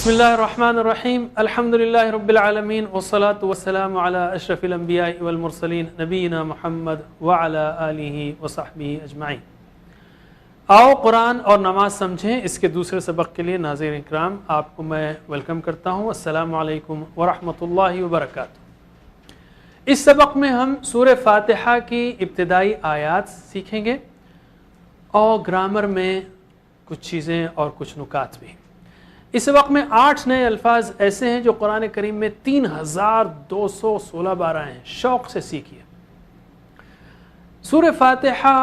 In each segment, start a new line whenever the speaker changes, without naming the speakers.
बिस्मिल्लाहिर्रहमानिर्रहीम अल्हम्दुलिल्लाहि रब्बिल आलमीन वस्सलातु वस्सलामु अला अशरफिल अंबियाइ वल मुरसलीन नबीना मुहम्मद व अला आलिहि व सहबिहि अजमाइन। आओ कुरान और नमाज समझें, इसके दूसरे सबक के लिए नाज़रीन इकराम आपको मैं वेलकम करता हूँ। अस्सलामु अलैकुम व रहमतुल्लाहि व बरकातुहू। इस सबक में हम सूरह फातिहा की इब्तिदाई आयात सीखेंगे और ग्रामर में कुछ चीज़ें और कुछ नुकात भी। इस सबक में 8 नए अल्फाज ऐसे हैं जो कुरान करीम में 3216 बार आए हैं। शौक़ से सीखिए। सूरह फातिहा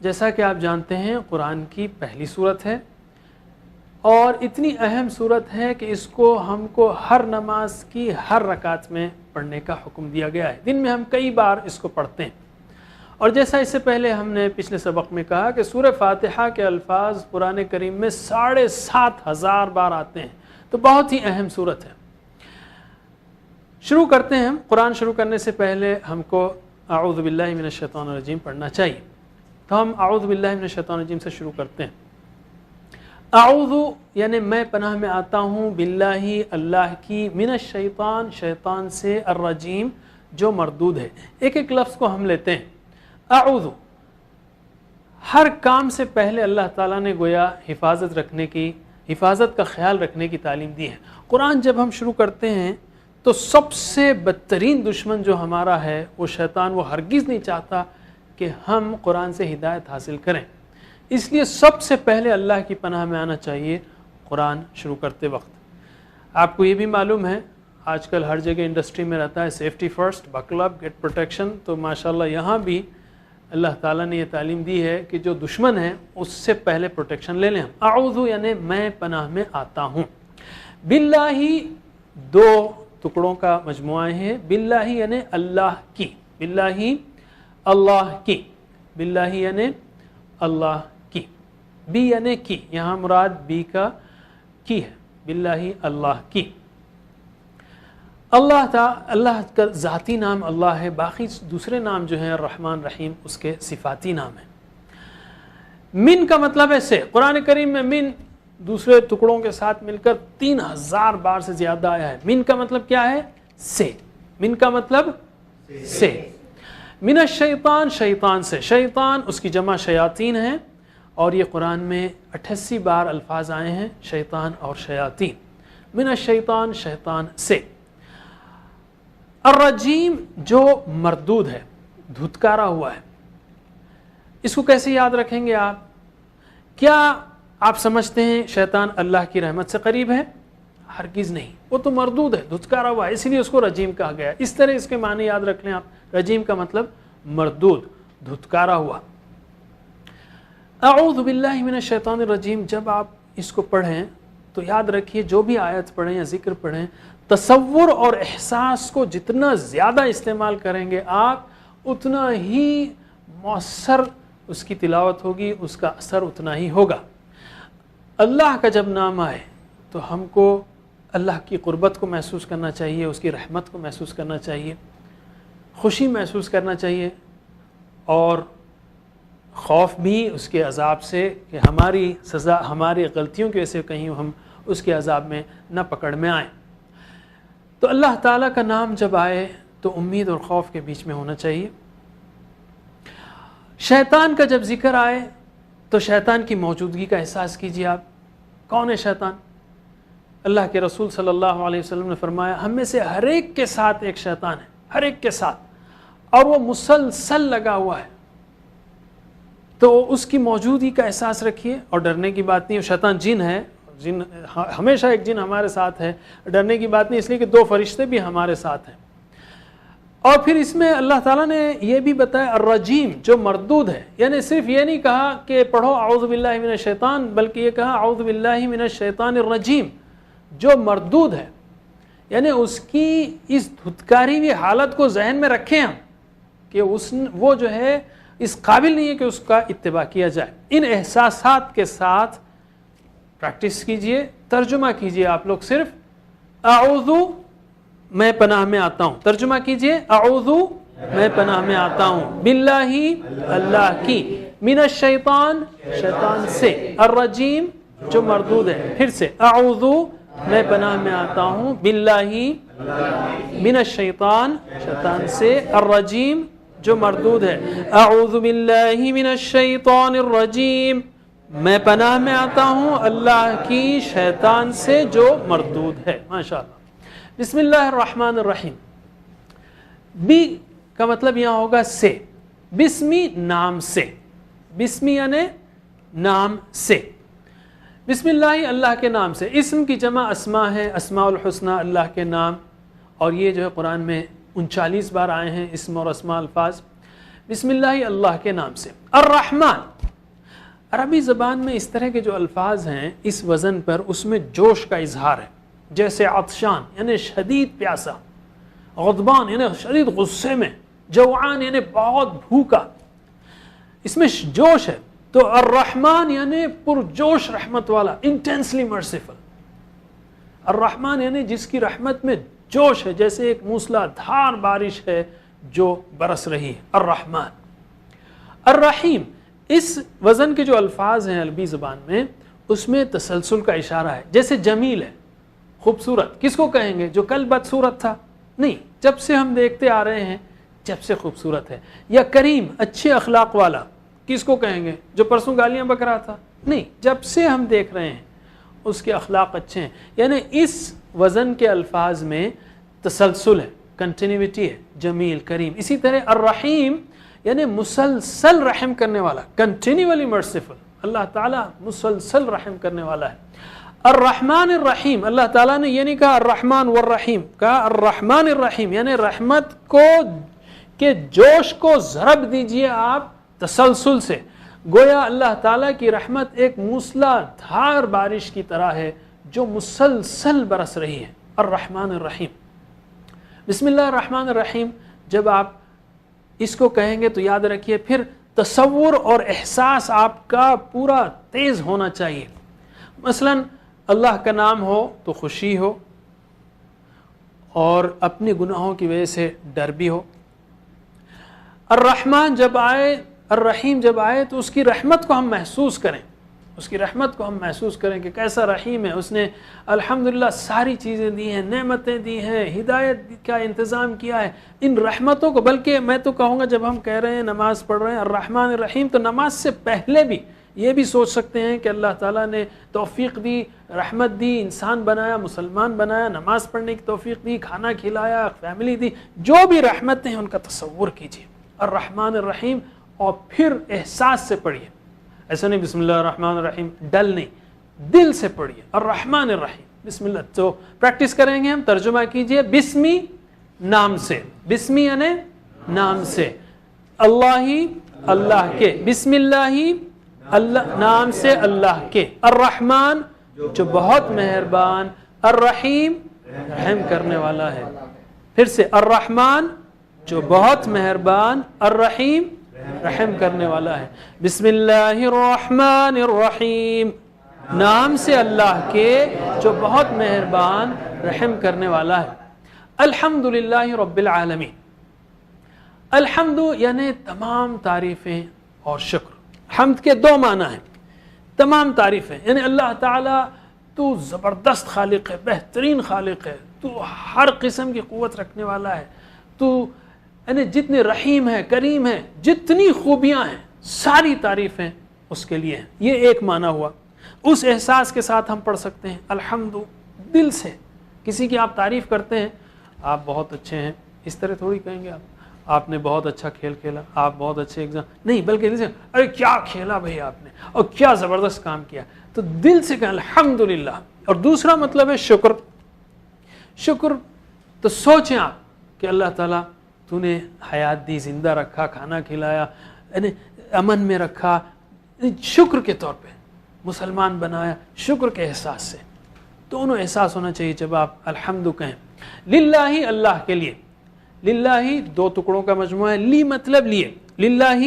जैसा कि आप जानते हैं कुरान की पहली सूरत है और इतनी अहम सूरत है कि इसको हमको हर नमाज की हर रकात में पढ़ने का हुक्म दिया गया है। दिन में हम कई बार इसको पढ़ते हैं और जैसा इससे पहले हमने पिछले सबक में कहा कि सूरह फातिहा के अल्फाज कुरान करीम में 7500 बार आते हैं, तो बहुत ही अहम सूरत है। शुरू करते हैं। हम कुरान शुरू करने से पहले हमको अऊज़ु बिल्लाहि मिनश शैतानिर रजीम पढ़ना चाहिए, तो हम अऊज़ु बिल्लाहि मिनश शैतानिर रजीम से शुरू करते हैं। अऊज़ु यानी मैं पनाह में आता हूँ, बिल्लाहि अल्लाह की, मिनश शैतान शैतान से, अर्रजीम जो मरदूद है। एक एक लफ्ज़ को हम लेते हैं। अऊज़ु, हर काम से पहले अल्लाह ताला ने गोया हिफाजत का ख्याल रखने की तालीम दी है। कुरान जब हम शुरू करते हैं तो सबसे बदतरीन दुश्मन जो हमारा है वो शैतान, वो हरगिज़ नहीं चाहता कि हम कुरान से हिदायत हासिल करें। इसलिए सबसे पहले अल्लाह की पनाह में आना चाहिए कुरान शुरू करते वक्त। आपको ये भी मालूम है आजकल हर जगह इंडस्ट्री में रहता है safety first, buckle up, get protection. तो माशाल्लाह यहाँ भी अल्लाह ताला ने ये तालीम दी है कि जो दुश्मन है उससे पहले प्रोटेक्शन ले लें हम। अऊज़ु यानी मैं पनाह में आता हूँ। बिल्लाही 2 टुकड़ों का मजमुआ है। बिल्लाही यानी अल्लाह की, बिल्लाही अल्लाह की, बिल्लाही यानी अल्लाह की, बी यानी की, यहाँ मुराद बी का की है। बिल्लाही अल्लाह की। अल्लाह का ज़ाती नाम अल्लाह है, बाकी दूसरे नाम जो हैं रहमान रहीम उसके सिफाती नाम हैं। मिन का मतलब है से। कुरान करीम में मिन दूसरे टुकड़ों के साथ मिलकर 3000 बार से ज़्यादा आया है। मिन का मतलब क्या है? से। मिन का मतलब से। मिनश शैतान शैतान से, शैतान उसकी जमा शयातीन है और ये कुरान में 88 बार अल्फाज आए हैं शैतान और शयातीन। मिनश शैतान शैतान से। अर्रजीम जो मरदूद है, धुतकारा हुआ है। इसको कैसे याद रखेंगे आप? क्या आप समझते हैं शैतान अल्लाह की रहमत से करीब है? हरगिज़ नहीं, वो तो मरदूद है, धुतकारा हुआ है, इसीलिए उसको रजीम कहा गया। इस तरह इसके माने याद रख लें आप। रजीम का मतलब मरदूद, धुतकारा हुआ। अऊज़ु बिल्लाहि मिनश शैतानिर रजीम जब आप इसको पढ़ें तो याद रखिए जो भी आयत पढ़ें या जिक्र पढ़ें, तसव्वुर और एहसास को जितना ज़्यादा इस्तेमाल करेंगे आप, उतना ही मौसर उसकी तिलावत होगी, उसका असर उतना ही होगा। अल्लाह का जब नाम आए तो हमको अल्लाह की क़ुर्बत को महसूस करना चाहिए, उसकी रहमत को महसूस करना चाहिए, खुशी महसूस करना चाहिए और खौफ भी उसके अज़ाब से कि हमारी सज़ा हमारी गलतियों की वजह से कहीं हम उसके अज़ाब में न पकड़ में आए। तो अल्लाह ताला का नाम जब आए तो उम्मीद और खौफ के बीच में होना चाहिए। शैतान का जब जिक्र आए तो शैतान की मौजूदगी का एहसास कीजिए आप। कौन है शैतान? अल्लाह के रसूल सल्लल्लाहु अलैहि वसल्लम ने फरमाया हम में से हर एक के साथ एक शैतान है, हर एक के साथ, और वो मुसलसल लगा हुआ है। तो उसकी मौजूदगी का एहसास रखिए और डरने की बात नहीं है। शैतान जिन है, जिन हमेशा एक जिन हमारे साथ है, डरने की बात नहीं, इसलिए कि 2 फरिश्ते भी हमारे साथ हैं। और फिर इसमें अल्लाह ताला ने यह भी बताया अर्रजीम जो मरदूद है, यानी सिर्फ ये नहीं कहा कि पढ़ो अऊज़ु बिल्लाहि मिनश शैतान, बल्कि ये कहा अऊज़ु बिल्लाहि मिनश शैतानिर रजीम जो मरदूद है, यानी उसकी इस धुतकारी हुई हालत को जहन में रखें हम कि वो जो है इस काबिल नहीं है कि उसका इत्तिबा किया जाए। इन एहसासात के साथ प्रैक्टिस कीजिए, तर्जुमा कीजिए। आप लोग सिर्फ अऊज़ु मैं पनाह में आता हूँ, तर्जुमा कीजिए अऊज़ु मैं पनाह में आता हूँ, बिल्लाही अल्लाह की, मिनश शैतान शैतान से, अर्रजीम जो मरदूद है। फिर से अऊज़ु میں پناہ میں آتا ہوں باللہ من الشیطان شیطان سے الرجیم جو مردود ہے. اعوذ باللہ من الشیطان الرجیم میں پناہ میں آتا ہوں اللہ کی شیطان سے جو مردود ہے. ماشاءاللہ. بسم اللہ الرحمن الرحیم. بی کا مطلب یہاں ہوگا سے. بسمی نام سے. بسمی یعنی نام سے. بسم اللہ اللہ کے نام سے. اسم کی جمع اسماء ہے. اسماء الحسنى اللہ کے نام. اور یہ جو ہے قرآن میں 39 بار آئے ہیں اسم اور اسماء الفاظ. بسم اللہ اللہ کے نام سے. الرحمن عربی زبان میں اس طرح کے جو الفاظ ہیں اس وزن پر اس میں جوش کا اظہار ہے. جیسے عطشان یعنی شدید پیاسا. غضبان یعنی شدید غصے میں. جوعان یعنی بہت بھوکا. اس میں جوش ہے. تو الرحمن یعنی پرجوش رحمت والا. Intensely merciful. الرحمن یعنی جس کی رحمت میں جوش ہے جیسے ایک موسلا دھار بارش ہے جو برس رہی ہے. الرحمن. الرحیم اس وزن کے جو الفاظ ہیں عربی زبان میں اس میں تسلسل کا اشارہ ہے. جیسے جمیل ہے خوبصورت. کس کو کہیں گے جو کل بدصورت تھا؟ نہیں، جب سے ہم دیکھتے آ رہے ہیں جب سے خوبصورت ہے. یا کریم اچھے اخلاق والا. کس کو کہیں گے جو پرسوں گالیاں بک رہا تھا؟ نہیں، جب سے ہم دیکھ رہے ہیں اس کے اخلاق اچھے ہیں. یعنی اس وزن کے الفاظ میں تسلسل ہے، کنٹینیوٹی ہے. جمیل، کریم. اسی طرح الرحیم یعنی مسلسل رحم کرنے والا. Continually merciful. اللہ تعالیٰ مسلسل رحم کرنے والا ہے. الرحمن الرحیم اللہ تعالیٰ نے یہ نہیں کہا الرحمن والرحیم، کہا الرحمن الرحیم یعنی رحمت کو کہ جوش کو ضرب دیجئے آپ تسلسل سے. گویا اللہ تعالیٰ کی رحمت ایک موسلا دھار بارش کی طرح ہے جو مسلسل برس رہی ہے. الرحمن الرحیم. بسم اللہ الرحمن الرحیم جب آپ اس کو کہیں گے تو یاد رکھیے پھر تصور اور احساس آپ کا پورا تیز ہونا چاہیے. مثلا اللہ کا نام ہو تو خوشی ہو اور اپنے گناہوں کی وجہ سے ڈر بھی ہو. الرحمن جب آئے، الرحیم جب آئے تو اس کی رحمت کو ہم محسوس کریں. اس کی رحمت کو ہم محسوس کریں کہ کیسا رحیم ہے. اس نے الحمدللہ ساری چیزیں دی ہیں، نعمتیں دی ہیں، ہدایت کا انتظام کیا ہے. ان رحمتوں کو بلکہ میں تو کہوں گا جب ہم کہہ رہے ہیں نماز پڑھ رہے ہیں الرحمن الرحیم تو نماز سے پہلے بھی یہ بھی سوچ سکتے ہیں کہ اللہ تعالیٰ نے توفیق دی، رحمت دی، انسان بنایا، مسلمان بنایا، نماز پڑھنے کی توفیق دی، کھانا کھلایا، فیملی دی. جو بھی رحمتیں ہیں ان کا تصور کیجیے. الرحمن الرحیم اور پھر احساس سے پڑھیے. ایسا نہیں بسم اللہ الرحمن الرحیم ڈل نہیں، دل سے پڑھیے الرحمن الرحیم. بسم اللہ. تو پریکٹس کریں گے ہم. ترجمہ کیجئے. بسمی نام سے. بسمی یعنی نام سے. اللہ ہی اللہ کے. بسم اللہ اللہ نام سے اللہ کے. الرحمن جو بہت مہربان. الرحیم رحم کرنے والا ہے. پھر سے الرحمن جو بہت مہربان. الرحیم رحم کرنے والا ہے. بسم اللہ الرحمن الرحیم نام سے اللہ کے جو بہت مہربان رحم کرنے والا ہے. الحمدللہ رب العالمین. الحمد یعنی تمام تعریفیں اور شکر. حمد کے دو معنی ہیں. تمام تعریفیں یعنی اللہ تعالیٰ تو زبردست خالق ہے، بہترین خالق ہے، تو ہر قسم کی قوت رکھنے والا ہے، تو یعنی جتنے رحیم ہے، کریم ہے، جتنی خوبیاں ہیں ساری تعریفیں اس کے لیے ہیں. یہ ایک معنی ہوا. اس احساس کے ساتھ ہم پڑھ سکتے ہیں الحمد دل سے. کسی کی آپ تعریف کرتے ہیں آپ بہت اچھے ہیں، اس طرح تھوڑی کہیں گے آپ نے بہت اچھا کھیل کھیلا، آپ بہت اچھے ایگزام نہیں، بلکہ دل سے ارے کیا کھیلا بھائی آپ نے اور کیا زبردست کام کیا. تو دل سے کہیں الحمدللہ. اور دوسرا مطلب ہے شکر. شکر تو سوچیں آپ کہ اللہ تعالیٰ تو نے حیات دی، زندہ رکھا، کھانا کھلایا، یعنی امن میں رکھا، شکر کے طور پہ مسلمان بنایا. شکر کے احساس سے دونوں احساس ہونا چاہیے جب آپ الحمد کہیں. للہ اللہ کے لیے. للہ دو ٹکڑوں کا مجموعہ ہے. لی مطلب لیے. للہ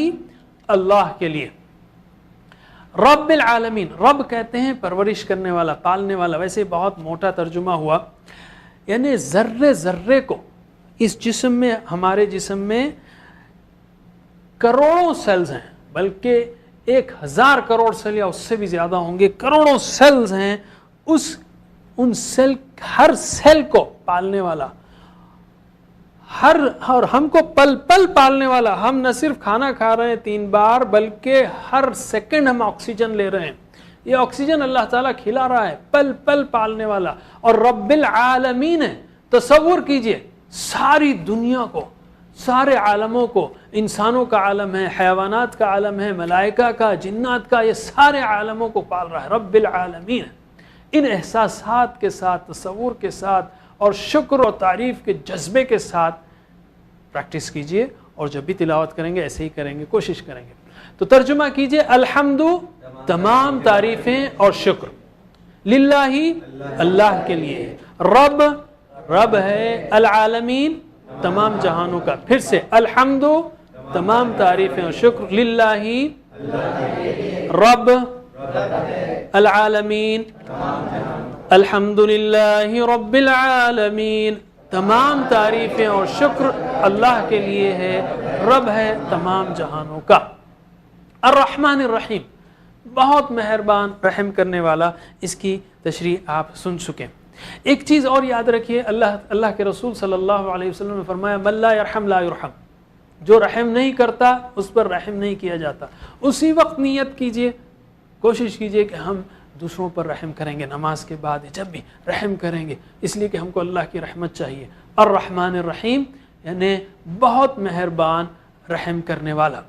اللہ کے لیے. رب العالمین. رب کہتے ہیں پرورش کرنے والا، پالنے والا. ویسے بہت موٹا ترجمہ ہوا، یعنی ذرے ذرے کو. اس جسم میں، ہمارے جسم میں کروڑوں سیلز ہیں، بلکہ 1000 کروڑ سیل یا اس سے بھی زیادہ ہوں گے. کروڑوں سیلز ہیں. उन सेल, हर सेल को पालने वाला, और हमको पल पल पालने वाला। हम न सिर्फ खाना खा रहे हैं 3 बार, बल्कि हर सेकंड हम ऑक्सीजन ले रहे हैं। ये ऑक्सीजन अल्लाह ताला खिला रहा है, पल पल पालने वाला। और रब्बिल आलमीन है। तसव्वुर कीजिए, सारी दुनिया को, सारे आलमों को, इंसानों का आलम है, हैवानात का आलम है, मलाइका का, जिन्नात का, ये सारे आलमों को पाल रहा है रब्बिल आलमीन। इन एहसासात के साथ, तसव्वुर के साथ और शुक्र और तारीफ के जज्बे के साथ प्रैक्टिस कीजिए, और जब भी तिलावत करेंगे ऐसे ही करेंगे, कोशिश करेंगे। तो तर्जुमा कीजिए, अल्हम्दु तमाम तारीफें और शुक्र, लिल्लाही अल्लाह के लिए, रब रब है, अल आलमीन तमाम जहानों का। फिर से अल्हम्दु तमाम तारीफें और शुक्र, लिल्लाही रब अल आलमीन, अल्हम्दुलिल्लाहि रब्बिल आलमीन, तमाम तारीफें और शुक्र अल्लाह के लिए है, रब है तमाम जहानों का। अर्रहमान अर्रहीम, बहुत मेहरबान रहम करने वाला, इसकी तशरीह आप सुन चुके। एक चीज़ और याद रखिए, अल्लाह के रसूल सल्लल्लाहु अलैहि वसल्लम ने फरमाया, मन ला यरहम ला युरहम, जो रहम नहीं करता उस पर रहम नहीं किया जाता। उसी वक्त नियत कीजिए, कोशिश कीजिए कि हम दूसरों पर रहम करेंगे, नमाज के बाद जब भी रहम करेंगे, इसलिए कि हमको अल्लाह की रहमत चाहिए। अर्रहमान अर्रहीम यानी बहुत मेहरबान रहम करने वाला।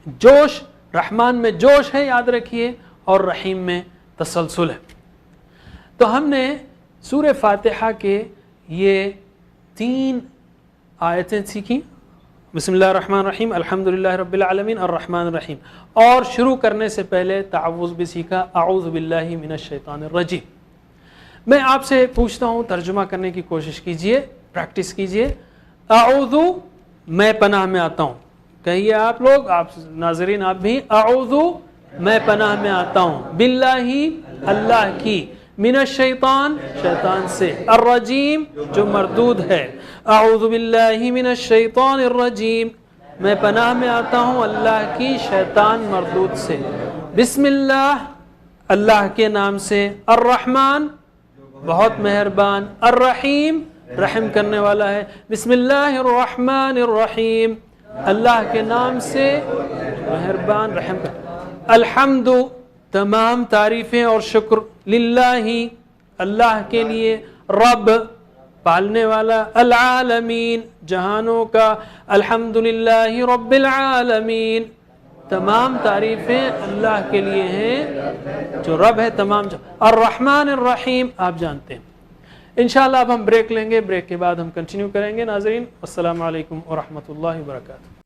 जोश, रहमान में जोश है, याद रखिए, और रहीम में तसलसल है। तो हमने सूरह फातिहा के ये 3 आयतें सीखी, बिस्मिल्लाहिर्रहमानिर्रहीम, अल्हम्दुलिल्लाहि रब्बिल आलमीन, अर्रहमानिर्रहीम। और शुरू करने से पहले तअव्वुज़ भी सीखा, अऊज़ु बिल्लाहि मिनश शैतानिर रजीम। मैं आपसे पूछता हूँ, तर्जुमा करने की कोशिश कीजिए, प्रैक्टिस कीजिए। अऊज़ु, मैं पनाह में आता हूँ, कहिए आप लोग, आप नाज़रीन आप भी, अऊज़ु मैं पनाह में आता हूँ, बिल्लाहि अल्लाह की, मिनश शैतान शैतान से, अर्रजीम जो मरदूद है, अऊज़ु बिल्लाहि मिनश शैतानिर रजीम, मैं पनाह में आता हूँ अल्लाह की शैतान मरदूद से, बिस्मिल्लाह अल्लाह के नाम से, अर्रहमान बहुत मेहरबान, अर्रहीम रहम करने वाला है, बिस्मिल्लाहिर्रहमानिर्रहीम अल्लाह के नाम से मेहरबान रहम कर, अल्हम्दु तमाम तारीफ़ें और शुक्र, लिल्लाही अल्लाह के लिए, रब पालने वाला, अल आलमीन जहानों का, अल्हम्दुलिल्लाहि रब्बिल आलमीन तमाम तारीफ़ें अल्लाह के लिए हैं जो रब है तमाम। अर्रहमान अर्रहीम आप जानते हैं। इंशाअल्लाह अब हम ब्रेक लेंगे, ब्रेक के बाद हम कंटिन्यू करेंगे। नाज़रीन अस्सलामु अलैकुम व रहमतुल्लाहि व बरकातुहू।